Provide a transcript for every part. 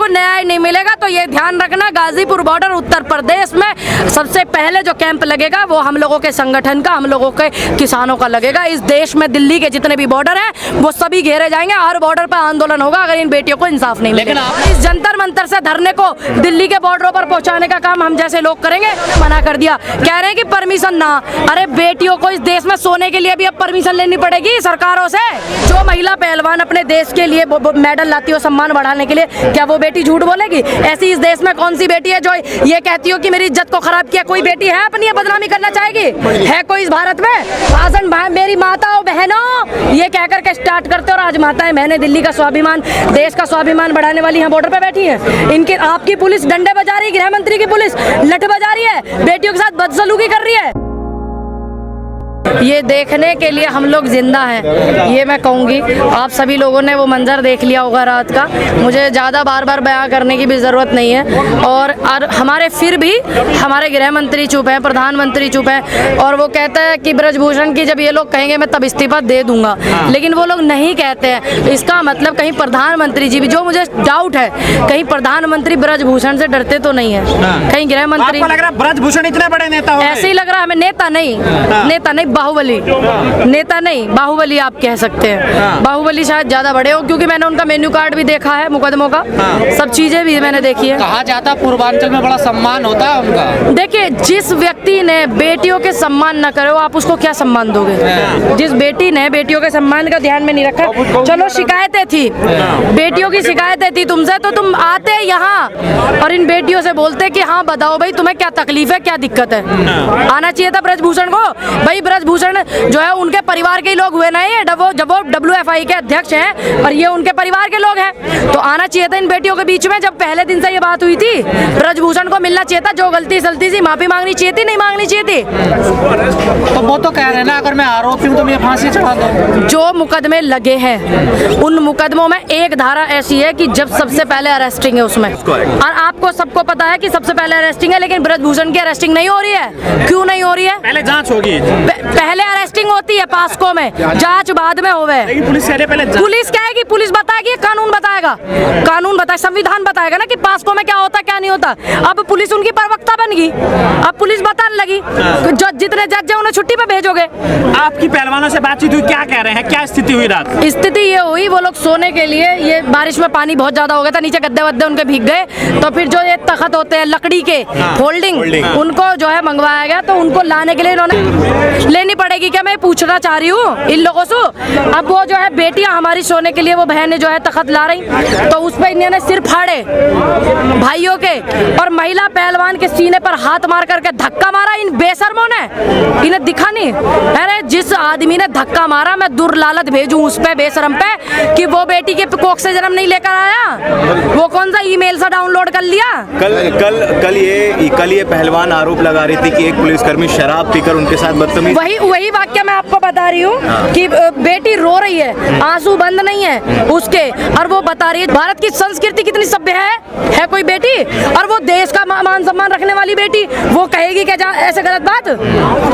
को न्याय नहीं मिलेगा तो ये ध्यान रखना, गाजीपुर बॉर्डर उत्तर प्रदेश में सबसे पहले जो कैंप लगेगा वो हम लोगों के संगठन का, हम लोगों के किसानों का लगेगा। इस देश में दिल्ली के जितने भी बॉर्डर हैं वो सभी घेरे जाएंगे, हर बॉर्डर पर आंदोलन होगा अगर इन बेटियों को इंसाफ नहीं मिलेगा। इस जंतर मंतर से धरने को दिल्ली के बॉर्डरों पर पहुंचाने का काम हम जैसे लोग करेंगे। मना कर दिया, कह रहे हैं कि परमिशन ना। अरे बेटियों को इस देश में सोने के लिए भी अब परमिशन लेनी पड़ेगी सरकारों से। जो महिला पहलवान अपने देश के लिए मेडल लाती हो सम्मान बढ़ाने के लिए, क्या वो बेटी झूठ बोलेगी? ऐसी इस देश में कौन सी बेटी है जो ये कहती हो कि मेरी इज्जत को खराब किया? कोई बेटी है अपनी बदनामी करना चाहेगी? है कोई इस भारत में? भाषण मेरी माताओं बहनों ये कहकर के स्टार्ट करते और आज माताएं बहनें दिल्ली का स्वाभिमान, देश का स्वाभिमान बढ़ाने वाली यहाँ बॉर्डर पे बैठी हैं। इनकी आपकी पुलिस डंडे बजा रही है, गृह मंत्री की पुलिस लठ बजा रही है, बेटियों के साथ बदसलूकी कर रही है। ये देखने के लिए हम लोग जिंदा हैं, ये मैं कहूँगी। आप सभी लोगों ने वो मंजर देख लिया होगा रात का, मुझे ज़्यादा बार बार बयां करने की भी ज़रूरत नहीं है। और हमारे फिर भी हमारे गृह मंत्री चुप हैं, प्रधानमंत्री चुप हैं, और वो कहते हैं कि ब्रजभूषण की जब ये लोग कहेंगे मैं तब इस्तीफा दे दूंगा, लेकिन वो लोग नहीं कहते हैं। इसका मतलब कहीं प्रधानमंत्री जी भी, जो मुझे डाउट है, कहीं प्रधानमंत्री ब्रजभूषण से डरते तो नहीं है, कहीं गृह मंत्री। आपको लग रहा है ब्रजभूषण इतने बड़े नेता हो? ऐसे ही लग रहा है हमें। नेता नहीं, बाहुबली। नेता नहीं, बाहुबली आप कह सकते हैं। बाहुबली शायद ज्यादा बड़े हो, क्योंकि मैंने उनका मेन्यू कार्ड भी देखा है, मुकदमों का सब चीजें भी मैंने देखी है। कहा जाता पूर्वांचल में बड़ा सम्मान होता है उनका। देखिए, जिस व्यक्ति ने बेटियों के सम्मान न करे आप उसको क्या सम्मान दोगे? जिस बेटी ने बेटियों के सम्मान का ध्यान में नहीं रखा, चलो शिकायतें थी, बेटियों की शिकायतें थी तुमसे, तो तुम आते यहाँ और इन बेटियों से बोलते कि हाँ बताओ भाई तुम्हें क्या तकलीफ है, क्या दिक्कत है। आना चाहिए था ब्रजभूषण को। भाई ब्रजभूषण जो है उनके परिवार के लोग हुए नहीं है, जब वो WFI के अध्यक्ष हैं और ये उनके परिवार के लोग हैं, तो आना चाहिए था इन बेटियों के बीच में। जब पहले दिन से ये बात हुई थी, ब्रजभूषण को मिलना चाहिए था, जो गलती सलती सी माफी मांगनी चाहिए थी, नहीं मांगनी चाहिए थी। तो वो तो कह रहे हैं ना, अगर मैं आरोपी हूँ तो मैं फांसी चढ़ा दूं। जो मुकदमे लगे हैं उन मुकदमों में एक धारा ऐसी है कि जब सबसे पहले अरेस्टिंग है उसमें, और आपको सबको पता है कि सबसे पहले अरेस्टिंग है, लेकिन ब्रजभूषण की अरेस्टिंग नहीं हो रही है। क्यों नहीं हो रही है? पहले जांच होगी, पहले अरेस्टिंग होती है पास्को में, जांच बाद में होवे। पुलिस कहेगी, पुलिस बताएगी, कानून बताएगा, कानून बताए, संविधान बताएगा ना कि पास्को में क्या होता क्या नहीं होता। अब पुलिस उनकी प्रवक्ता बन गई, अब पुलिस बताने लगी, जो जितने जज है उन्हें छुट्टी पे भेजोगे। आपकी पहलवानों से बातचीत हुई, क्या कह रहे हैं, क्या स्थिति हुई रात? स्थिति ये हुई, वो लोग सोने के लिए, ये बारिश में पानी बहुत ज्यादा हो गया था, नीचे गद्दे वद्दे उनके भीग गए, तो फिर जो ये तख्त होते हैं लकड़ी के फोल्डिंग, उनको जो है मंगवाया गया, तो उनको लाने के लिए इन्होंने लेनी पड़ेगी। क्या मैं पूछना चाह रही हूँ इन लोगों से, अब वो जो है बेटियां हमारी सोने के लिए वो बहनें जो है तख्त ला रही, तो उस पर इन्होंने सिर फाड़े भाइयों के, और महिला पहलवान के सीने पर हाथ मार करके धक्का मारा इन बेशर्मों ने। इन्हें दिखा नहीं? अरे जिस आदमी ने धक्का मारा मैं दुर्लालत भेजूं उस पे, बेशरम पे, कि वो बेटी के कोख से जन्म नहीं लेकर आया, वो कौन सा ईमेल सा डाउनलोड कर लिया? कल ये पहलवान आरोप लगा रही थी कि एक पुलिसकर्मी शराब पीकर उनके साथ बदतमीज। वही वाक्य मैं आपको बता रही हूँ कि बेटी रो रही है, आंसू बंद नहीं है उसके, और वो बता रही है भारत की संस्कृति कितनी सभ्य है कोई बेटी, और वो देश का मान सम्मान रखने वाली बेटी, वो कहेगी क्या ऐसे गलत बात?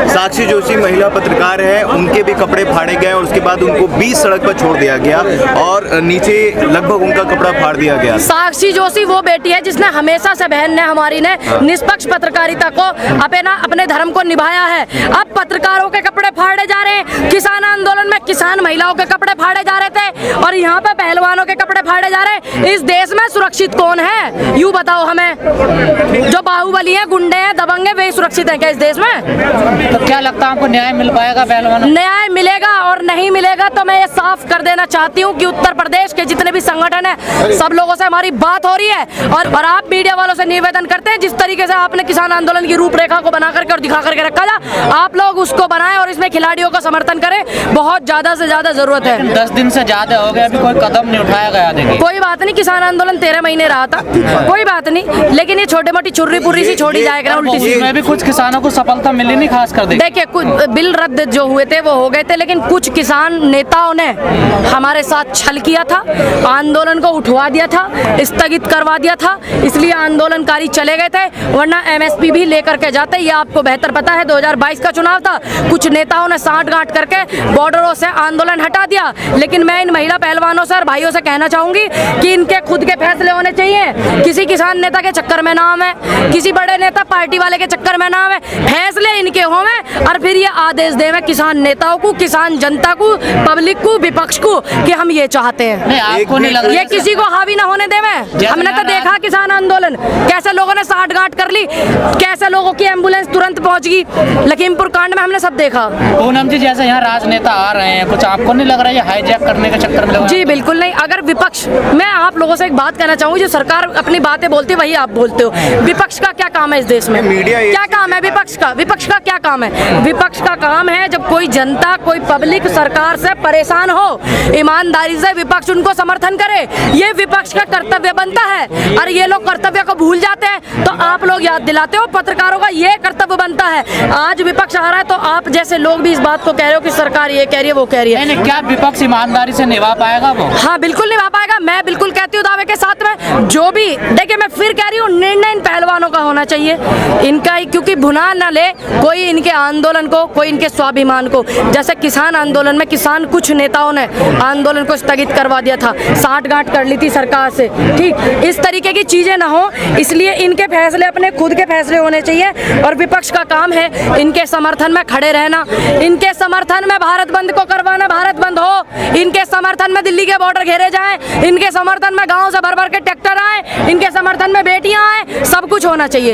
साक्षी जोशी महिला पत्रकार है, उनके भी कपड़े फाड़े गए और उसके बाद उनको 20 सड़क पर छोड़ दिया गया और नीचे लगभग उनका कपड़ा फाड़ दिया गया। साक्षी जोशी वो बेटी है जिसने हमेशा से, बहन ने हमारी ने, निष्पक्ष पत्रकारिता को अपने धर्म को निभाया है। अब पत्रकारों के कपड़े फाड़े जा रहे हैं, किसान आंदोलन में किसान महिलाओं के कपड़े फाड़े जा रहे थे, और यहाँ पे पहलवानों के कपड़े फाड़े जा रहे हैं। इस देश में सुरक्षित कौन है? यूँ बताओ हमें। जो बाहुबली है, गुंडे हैं, दबंग है, वे सुरक्षित है क्या इस देश में? तो क्या लगता है आपको न्याय मिल पाएगा पहलवानों? न्याय मिलेगा, और नहीं मिलेगा तो मैं ये साफ कर देना चाहती हूँ कि उत्तर प्रदेश के जितने भी संगठन है सब लोगों से हमारी बात हो रही है, और आप मीडिया वालों से निवेदन करते हैं जिस तरीके से आपने किसान आंदोलन की रूपरेखा को बना करके और दिखा करके रखा था, आप लोग उसको बनाएं और इसमें खिलाड़ियों का समर्थन करें। बहुत ज्यादा से ज्यादा जरूरत है। 10 दिन से ज्यादा हो गया, अभी कोई कदम नहीं उठाया गया। देखिए कोई बात नहीं, किसान आंदोलन 13 महीने रहा था, कोई बात नहीं, लेकिन ये छोटी मोटी छुर्री पुर्री सी छोड़ी जाएगा, उल्टी सी। इसमें भी कुछ किसानों को सफलता मिली नहीं, खास कर देखिए कुछ बिल रद्द जो हुए थे वो हो गए थे, लेकिन कुछ किसान नेताओं ने हमारे साथ छल किया था, आंदोलन को उठवा दिया था, स्थगित करवा दिया था, इसलिए आंदोलनकारी चले गए थे, वरना MSP भी लेकर के जाते। ये आपको बेहतर पता है, 2022 का चुनाव था, कुछ नेताओं ने साठ गांठ करके बॉर्डरों से आंदोलन हटा दिया। लेकिन मैं इन महिला पहलवानों से और भाइयों से कहना चाहूंगी कि इनके खुद के फैसले होने चाहिए, है, किसी किसान नेता के चक्कर में नाम है, किसी बड़े नेता पार्टी वाले के चक्कर में नाम है, फैसले इनके होंगे और फिर ये आदेश देवे किसान नेताओं को, किसान जनता को, पब्लिक को, विपक्ष को कि हम ये चाहते हैं। नहीं, आपको नहीं लग रहा ये किसी को हावी ना होने देवे। हमने तो देखा किसान आंदोलन कैसे लोगों ने साठ गांठ कर ली, कैसे लोगों की एम्बुलेंस तुरंत पहुंच गई, लखीमपुर कांड में हमने सब देखा। पूनम जी, जैसे यहाँ राजनेता आ रहे हैं, कुछ आपको नहीं लग रहा है ये हाईजैक करने के चक्कर में लगा? जी बिल्कुल नहीं। अगर विपक्ष, मैं आप लोगों से एक बात कहना चाहूंगी, जो सरकार अपनी बातें बोलती है वही आप बोलते हो। विपक्ष का क्या काम है इस देश में? मीडिया क्या काम है विपक्ष का? विपक्ष का क्या काम है? विपक्ष का काम है जब कोई जनता, कोई पब्लिक सरकार से परेशान हो, ईमानदारी से विपक्ष उनको समर्थन करे, ये विपक्ष का कर्तव्य बनता है। और ये लोग कर्तव्य को भूल जाते हैं तो आप लोग याद दिलाते हो। पत्रकारों का ये कर्तव्य बनता है। आज विपक्ष आ रहा है तो आप जैसे लोग भी इस बात को कह रहे हो कि सरकार ये कह रही है, वो कह रही है। नहीं, क्या विपक्ष ईमानदारी से निभा पाएगा वो? हाँ बिल्कुल निभा पाएगा। मैं बिल्कुल कहती हूँ दावे के साथ में। जो भी देखिए, मैं फिर कह रही हूँ, निर्णय इन पहलवानों का होना चाहिए, इनका ही, क्योंकि भुना न ले कोई इनके आंदोलन को, कोई इनके स्वाभिमान को। जैसे किसान आंदोलन में किसान, कुछ नेताओं ने आंदोलन को स्थगित करवा दिया था, साठ गांठ कर ली थी सरकार से, ठीक। इस तरीके की चीजें ना हो, इसलिए इनके फैसले अपने खुद के फैसले होने चाहिए। और विपक्ष का काम है इनके समर्थन में खड़े रहना, इनके समर्थन में भारत बंद को करवाना, भारत बंद हो, इनके समर्थन में दिल्ली के बॉर्डर घेरे जाएं, इनके समर्थन में गांव से भर भर के ट्रैक्टर आए, इनके समर्थन में बेटियां आए, सब कुछ होना चाहिए।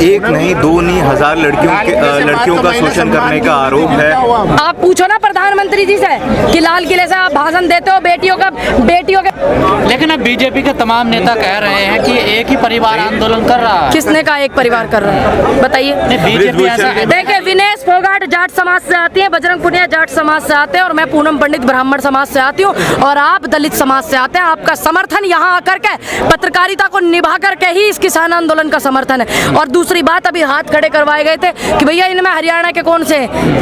एक नहीं, दो नहीं, हजार लड़कियों का शोषण करने का आरोप है। आप पूछो ना प्रधानमंत्री जी से कि लाल किले से आप भाषण देते हो बेटियों के। लेकिन अब बीजेपी के तमाम नेता कह रहे हैं कि एक ही परिवार आंदोलन कर रहा है। किसने कहा एक परिवार कर रहा है? बताइए। बीजेपी ऐसा देखिए, विनेश फोगाट जाट समाज से आती है, बजरंग पुनिया जाट समाज से आते हैं, और मैं पूनम पंडित ब्राह्मण समाज से आती हूँ, और आप दलित समाज से आते हैं। आपका समर्थन यहाँ आकर के पत्रकारिता को निभा करके ही इस किसान आंदोलन का समर्थन है। और दूसरी बात, अभी हाथ खड़े करवाए गए थे कि भैया इनमें हरियाणा के कौन से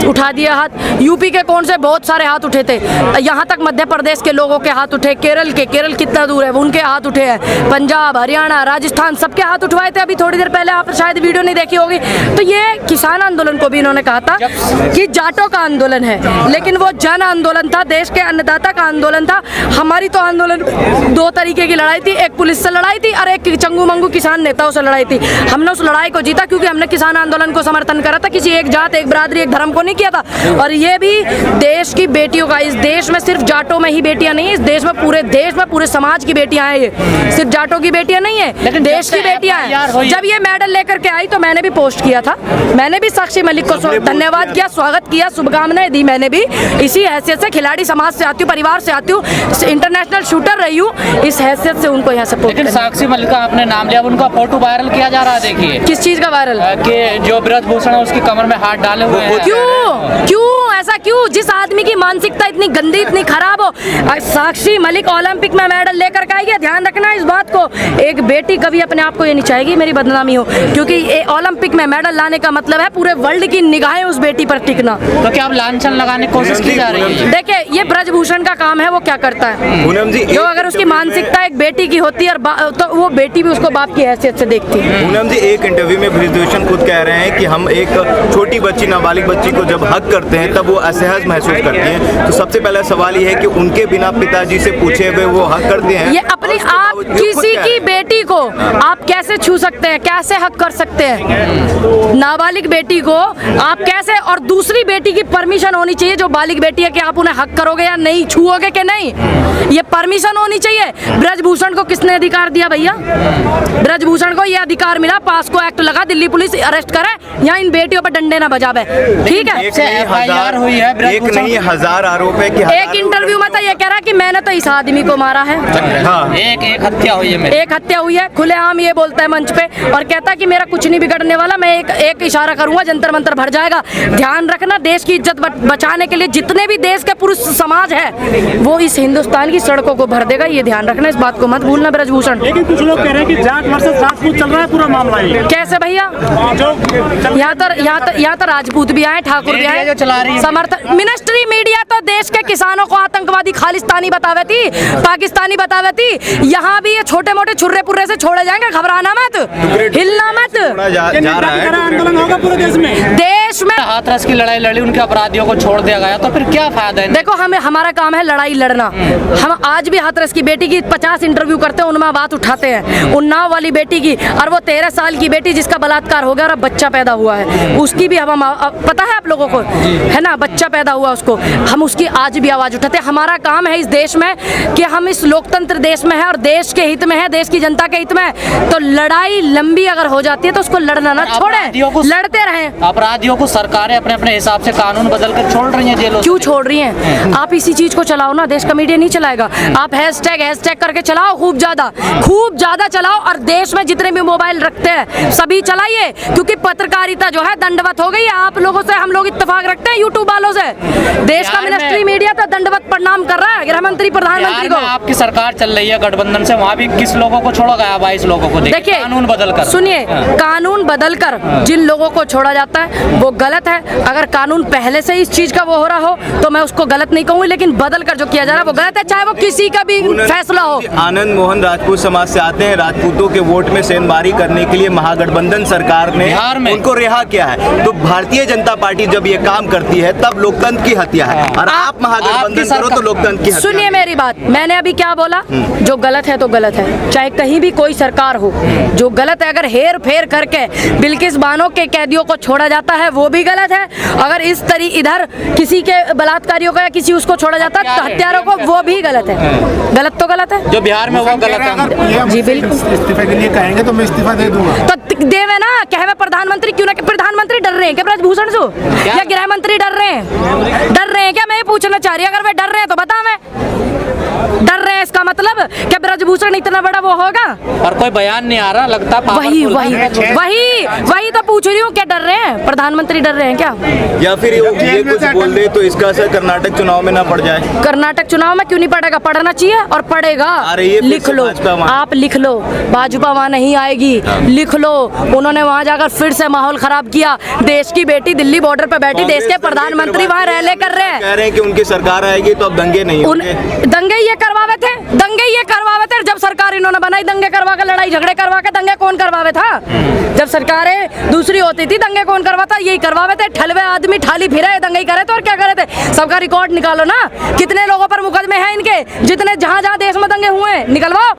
उठा दिया हाथ, यूपी के कौन से, बहुत सारे हाथ उठे थे। यहाँ तक मध्य प्रदेश के लोगों के हाथ उठे, केरल कितना दूर है उनके हाथ उठे हैं, पंजाब, हरियाणा, राजस्थान, सबके हाथ उठवाए थे। अभी थोड़ी देर पहले आप शायद वीडियो नहीं देखी होगी। तो ये किसान आंदोलन को भी इन्होंने कहा था कि जाटों का आंदोलन है, लेकिन वो जन आंदोलन था, देश के अन्नदाता का आंदोलन था। हमारी तो आंदोलन दो तरीके की लड़ाई थी, एक पुलिस से लड़ाई थी और एक चंगू मंगू किसान नेताओं से लड़ाई थी। हमने उस लड़ाई को जीता क्योंकि हमने किसान आंदोलन को समर्थन करा था, किसी एक जात, एक बिरादरी, एक धर्म को नहीं किया था। और ये भी देश की बेटियों का, इस देश में सिर्फ जाटों में ही बेटियां नहीं, इस देश में पूरे समाज की बेटियां हैं। ये सिर्फ जाटों की बेटियां नहीं है, लेकिन देश की बेटियां हैं। जब ये मेडल लेकर के आई तो मैंने भी पोस्ट किया था, मैंने भी साक्षी मलिक को धन्यवाद किया, स्वागत किया, शुभकामनाएं दी। मैंने भी इसी हैसियत से, खिलाड़ी समाज से आती हूँ, परिवार से आती हूँ, इंटरनेशनल शूटर रही हूँ, इस हैसियत से उनको यहाँ सपोर्ट। लेकिन साक्षी मलिक का आपने नाम लिया, उनका फोटो वायरल किया जा रहा है। देखिए किस चीज का वायरल? कि जो ब्रजभूषण है उसकी कमर में हाथ डाले हुए हैं। क्यों ऐसा क्यों? जिस आदमी की मानसिकता इतनी गंदी, इतनी खराब हो, साक्षी मलिक ओलंपिक में मेडल लेकर के आई है। ध्यान रखना इस बात को, एक बेटी कभी अपने आप को ये नहीं चाहेगी मेरी बदनामी हो, क्योंकि ओलंपिक में मेडल लाने का मतलब है पूरे वर्ल्ड की निगाहें उस बेटी पर टिकना। तो क्या अब लांछन लगाने की कोशिश की जा रही है? देखिए, ये ब्रजभूषण का काम है, वो क्या करता है, जो अगर उसकी मानसिकता एक बेटी की होती है तो वो बेटी भी उसको बाप की हैसियत से देखती है। पूनम जी, एक इंटरव्यू में ब्रजभूषण खुद कह रहे हैं कि हम एक छोटी बच्ची, नाबालिग बच्ची को जब हक करते हैं तब वो असहज महसूस करती हैं। तो सबसे पहला सवाल ये है कि उनके बिना पिताजी से पूछे हुए वो हक करते हैं। ये अपनी, आप किसी की बेटी को आप कैसे छू सकते हैं, कैसे हक कर सकते हैं? नाबालिग बेटी को आप कैसे, और दूसरी बेटी की परमिशन होनी चाहिए जो बालिग बेटी है कि आप उन्हें हक करोगे या नहीं, छुओगे कि नहीं, ये परमिशन होनी चाहिए। ब्रजभूषण को किसने अधिकार दिया भैया? ब्रजभूषण को ये अधिकार मिला, पास्को एक्ट लगा, दिल्ली पुलिस अरेस्ट करे, यहाँ इन बेटियों पर डंडे ना बजावे, ठीक है? FIR हुई है, एक नहीं, हजार आरोप है कि एक इंटरव्यू में तो ये कह रहा कि मैंने तो इस आदमी को मारा है। हाँ, एक हत्या हुई है, एक हत्या हुई है, खुलेआम ये बोलता है मंच पे, और कहता है कि मेरा कुछ नहीं बिगड़ने वाला, मैं एक इशारा करूंगा जंतर मंतर भर जाएगा। ध्यान रखना, देश की इज्जत बचाने के लिए जितने भी देश के पुरुष समाज है वो इस हिंदुस्तान की सड़कों को भर देगा, ये ध्यान रखना, इस बात को मत भूलना ब्रजभूषण। लेकिन कुछ लोग कह रहे हैं कि जाट वर्सेस राजपूत चल रहा है पूरा मामला ये। कैसे भैया? यहाँ तो राजपूत भी आए, ठाकुर भी आए, समर्थन। मिनिस्ट्री मीडिया तो देश के किसानों को आतंकवादी, खालिस्तानी बतावे थी, पाकिस्तानी बतावे थी। यहाँ भी ये छोटे मोटे छुर्रे पुर्रे से छोड़े जाएंगे, घबराना मत, हिलना मत। आंदोलन होगा पूरे देश में। देश देश में हाथरस की लड़ाई लड़ी, उनके अपराधियों को छोड़ दिया गया, तो फिर क्या फायदा है? देखो, हमें हमारा काम है लड़ाई लड़ना। हम आज भी हाथरस की बेटी की 50 इंटरव्यू करते हैं, उनमें बात उठाते हैं। उन्नाव वाली बेटी की, और वो 13 साल की बेटी जिसका बलात्कार हो गया और अब बच्चा पैदा हुआ है, उसकी भी हम पता है आप लोगों को, है ना, बच्चा पैदा हुआ उसको, हम उसकी आज भी आवाज उठाते हैं। हमारा काम है इस देश में कि हम इस लोकतंत्र देश में है और देश के हित में है, देश की जनता के हित में है, तो लड़ाई लंबी अगर हो जाती है तो उसको लड़ना ना छोड़ें, लड़ते रहें। अपराधियों को सरकारें अपने अपने हिसाब से कानून बदल कर छोड़ रही हैं जेलों से। क्यों छोड़ रही हैं? आप इसी चीज को चलाओ ना, देश का मीडिया नहीं चलाएगा। आप हैशटैग करके चलाओ, खूब ज्यादा चलाओ, और देश में जितने भी मोबाइल रखते हैं सभी चलाइए, क्योंकि पत्रकारिता जो है दंडवत हो गई है। आप लोगों से हम लोग इत्तेफाक रखते हैं, यूट्यूब वालों से। देश का मिनिस्ट्री मीडिया तो दंडवत प्रणाम कर रहा है गृह मंत्री प्रधानमंत्री को। आपकी सरकार चल रही है गठबंधन से, वहाँ भी किस लोगों को छोड़ा गया? 22 लोगों को। देखिए, कानून बदल कर, सुनिए, कानून बदल कर जिन लोगों को छोड़ा जाता है वो गलत है। अगर कानून पहले से इस चीज का वो हो रहा हो तो मैं उसको गलत नहीं कहूँगी, लेकिन बदल कर जो किया जा रहा है वो गलत है, चाहे वो किसी का भी फैसला हो। आनंद मोहन राजपूत समाज से आते हैं, राजपूतों के वोट में सेंधमारी करने के लिए महागठबंधन सरकार ने बिहार में उनको रिहा किया है। तो भारतीय जनता पार्टी जब ये काम करती है तब लोकतंत्र की हत्या है, और आप महागठबंधन करो तो लोकतंत्र की हत्या। सुनिए मेरी बात, मैंने अभी क्या बोला, जो गलत है तो गलत है, चाहे कहीं भी कोई सरकार हो, जो गलत है। अगर हेर फेर करके बिल्किस बानो के कैदियों को छोड़ा जाता है वो भी गलत है, अगर इस इधर किसी के बलात्कारियों का या किसी उसको छोड़ा जाता है हत्यारों को, वो भी गलत है। गलत तो गलत है, जो बिहार में वो गलत है। जी बिल्कुल। इस्तीफे के लिए कहेंगे तो मैं इस्तीफा दे दूंगा। तो देवे ना, कहे प्रधानमंत्री क्यों ना, प्रधानमंत्री डर रहे हैं क्या ब्रजभूषण से, या गृह मंत्री डर रहे हैं क्या? मैं ये पूछना चाह रही हूँ, अगर वे डर रहे हैं तो बता, मैं डर रहे हैं इसका मतलब क्या ब्रजभूषण इतना बड़ा वो होगा? और कोई बयान नहीं आ रहा, लगता वही तो पूछ रही हूँ, क्या डर रहे हैं? प्रधानमंत्री डर रहे हैं क्या? या फिर ये कुछ बोल दे तो इसका असर कर्नाटक चुनाव में ना पड़ जाए? कर्नाटक चुनाव में क्यों नहीं पड़ेगा? पढ़ना चाहिए और पड़ेगा। लिख लो, आप लिख लो, भाजपा वहाँ नहीं आएगी, लिख लो। उन्होंने वहाँ जाकर फिर से माहौल खराब किया। देश की बेटी दिल्ली बॉर्डर पे बैठी, देश के प्रधानमंत्री वहाँ रैली कर रहे हैं, कह रहे हैं कि उनकी सरकार आएगी तो अब दंगे नहीं होंगे। दंगे ये करवावे थे, जब सरकार इन्होंने बनाई, दंगे करवा के, लड़ाई झगड़े करवा के दंगे कौन करवावे था? जब सरकारें दूसरी होती थी दंगे कौन करवाता? यही करवावे थे। ठलवे आदमी ठाली फिरे, दंगे करे तो और क्या करे थे? सबका रिकॉर्ड निकालो ना, कितने लोगों पर मुकदमे हैं इनके, जितने जहाँ देश में दंगे हुए निकलवाओ,